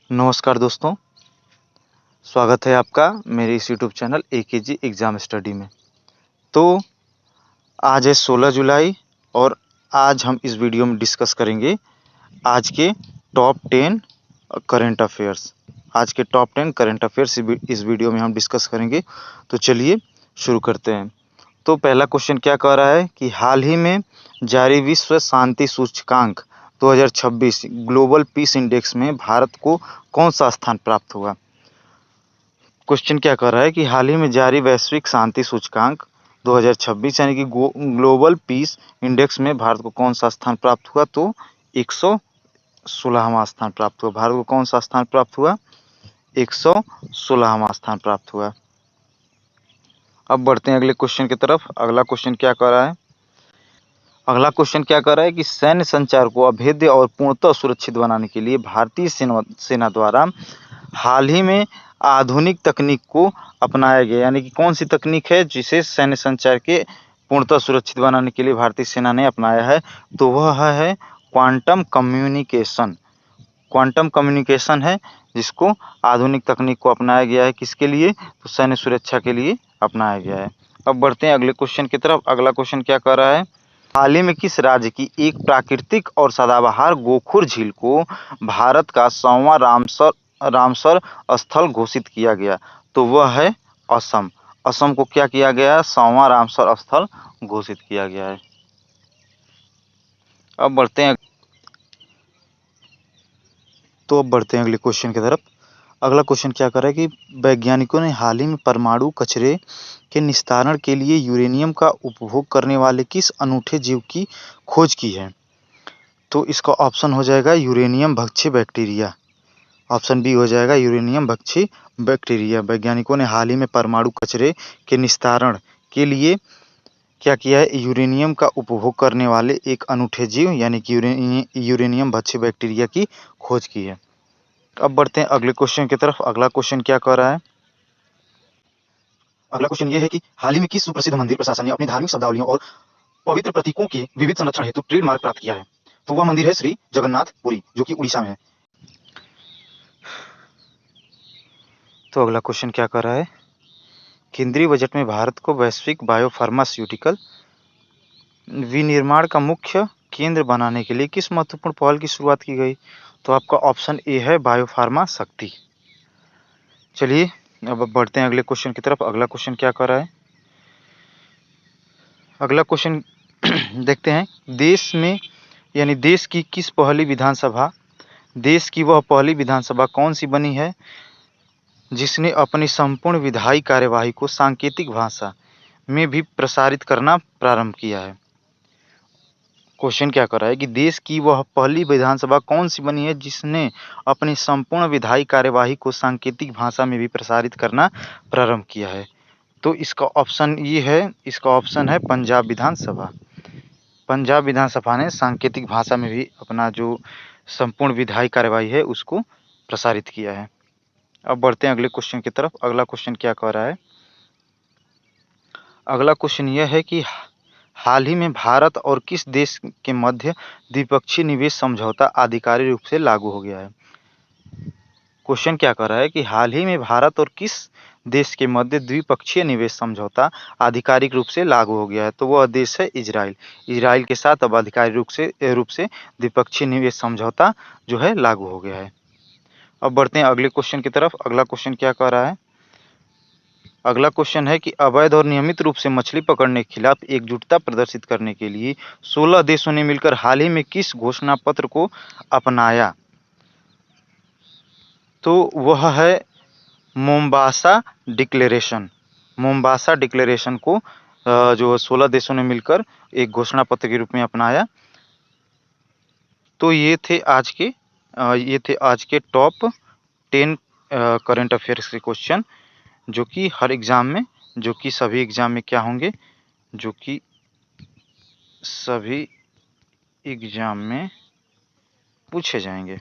नमस्कार दोस्तों, स्वागत है आपका मेरे इस YouTube channel AKG exam study में। तो आज है 16 जुलाई और आज हम इस वीडियो में डिस्कस करेंगे आज के टॉप 10 करंट अफेयर्स। आज के टॉप 10 करंट अफेयर्स इस वीडियो में हम डिस्कस करेंगे। तो चलिए शुरू करते हैं। तो पहला क्वेश्चन क्या कह रहा है कि हाल ही में जारी विश्व शांति सूचकांक 2026 ग्लोबल पीस इंडेक्स में भारत को कौन सा स्थान प्राप्त हुआ। क्वेश्चन क्या कर रहा है कि हाल ही में जारी वैश्विक शांति सूचकांक 2026 यानी कि ग्लोबल पीस इंडेक्स में भारत को कौन सा स्थान प्राप्त हुआ। तो 116वां स्थान प्राप्त हुआ। भारत को कौन सा स्थान प्राप्त हुआ, 116वां स्थान प्राप्त हुआ। अब बढ़ते हैं अगले क्वेश्चन की तरफ। अगला क्वेश्चन क्या कर रहा है, अगला क्वेश्चन क्या कर रहा है कि सैन्य संचार को अभेद्य और पूर्णतः सुरक्षित बनाने के लिए भारतीय सेना द्वारा हाल ही में आधुनिक तकनीक को अपनाया गया, यानी कि कौन सी तकनीक है जिसे सैन्य संचार के पूर्णतः सुरक्षित बनाने के लिए भारतीय सेना ने अपनाया है। तो वह है क्वांटम कम्युनिकेशन। क्वांटम कम्युनिकेशन है जिसको आधुनिक तकनीक को अपनाया गया है। किसके लिए, तो सैन्य सुरक्षा के लिए अपनाया गया है। अब बढ़ते हैं अगले क्वेश्चन की तरफ। अगला क्वेश्चन क्या कर रहा है, हाल ही में किस राज्य की एक प्राकृतिक और सदाबहार गोखुर झील को भारत का 100वां रामसर स्थल घोषित किया गया। तो वह है असम। असम को क्या किया गया, 100वां रामसर स्थल घोषित किया गया है। अब बढ़ते हैं अगले क्वेश्चन की तरफ। अगला क्वेश्चन क्या कर रहा है कि वैज्ञानिकों ने हाल ही में परमाणु कचरे के निस्तारण के लिए यूरेनियम का उपभोग करने वाले किस अनूठे जीव की खोज की है। तो इसका ऑप्शन हो जाएगा यूरेनियम भक्षी बैक्टीरिया। ऑप्शन बी हो जाएगा यूरेनियम भक्षी बैक्टीरिया। वैज्ञानिकों ने हाल ही में परमाणु कचरे के निस्तारण के लिए क्या किया है, यूरेनियम का उपभोग करने वाले एक अनूठे जीव यानी कि यूरेनियम भक्षी बैक्टीरिया की खोज की है। अब बढ़ते हैं अगले क्वेश्चन की तरफ। अगला क्वेश्चन क्या कह रहा है, अगला क्वेश्चन ये है कि हाल ही में किस सुप्रसिद्ध मंदिर प्रशासन ने अपनी धार्मिक शब्दावलियों और पवित्र प्रतीकों के विविध संरक्षण हेतु ट्रेडमार्क प्राप्त किया है। तो वह मंदिर है श्री जगन्नाथ पुरी, जो कि उड़ीसा में है। तो अगला क्वेश्चन क्या कर रहा है, केंद्रीय बजट में भारत को वैश्विक बायोफार्मास्यूटिकल विनिर्माण का मुख्य केंद्र बनाने के लिए किस महत्वपूर्ण पहल की शुरुआत की गई। तो आपका ऑप्शन ए है बायोफार्मा शक्ति। चलिए अब बढ़ते हैं अगले क्वेश्चन की तरफ। अगला क्वेश्चन क्या कर रहा है, अगला क्वेश्चन देखते हैं, देश में यानी देश की किस पहली विधानसभा, देश की वह पहली विधानसभा कौन सी बनी है जिसने अपनी संपूर्ण विधायी कार्यवाही को सांकेतिक भाषा में भी प्रसारित करना प्रारंभ किया है। क्वेश्चन क्या कर रहा है कि देश की वह पहली विधानसभा कौन सी बनी है जिसने अपनी संपूर्ण विधायी कार्यवाही को सांकेतिक भाषा में भी प्रसारित करना प्रारंभ किया है। तो इसका ऑप्शन ये है, इसका ऑप्शन है पंजाब विधानसभा। पंजाब विधानसभा ने सांकेतिक भाषा में भी अपना जो संपूर्ण विधायी कार्यवाही है उसको प्रसारित किया है। अब बढ़ते हैं अगले क्वेश्चन की तरफ। अगला क्वेश्चन क्या कह रहा है, अगला क्वेश्चन यह है कि हाल ही में भारत और किस देश के मध्य द्विपक्षीय निवेश समझौता आधिकारिक रूप से लागू हो गया है। क्वेश्चन क्या कर रहा है कि हाल ही में भारत और किस देश के मध्य द्विपक्षीय निवेश समझौता आधिकारिक रूप से लागू हो गया है। तो वह देश है इजराइल। इजराइल के साथ अब आधिकारिक रूप से द्विपक्षीय निवेश समझौता जो है लागू हो गया है। अब बढ़ते हैं अगले क्वेश्चन की तरफ। अगला क्वेश्चन क्या कह रहा है, अगला क्वेश्चन है कि अवैध और नियमित रूप से मछली पकड़ने के खिलाफ एकजुटता प्रदर्शित करने के लिए 16 देशों ने मिलकर हाल ही में किस घोषणा पत्र को अपनाया। तो वह है मोम्बासा डिक्लेरेशन। मोम्बासा डिक्लेरेशन को जो 16 देशों ने मिलकर एक घोषणा पत्र के रूप में अपनाया। तो ये थे आज के टॉप 10 करंट अफेयर्स के क्वेश्चन जो कि हर एग्ज़ाम में, जो कि सभी एग्ज़ाम में क्या होंगे, जो कि सभी एग्ज़ाम में पूछे जाएंगे।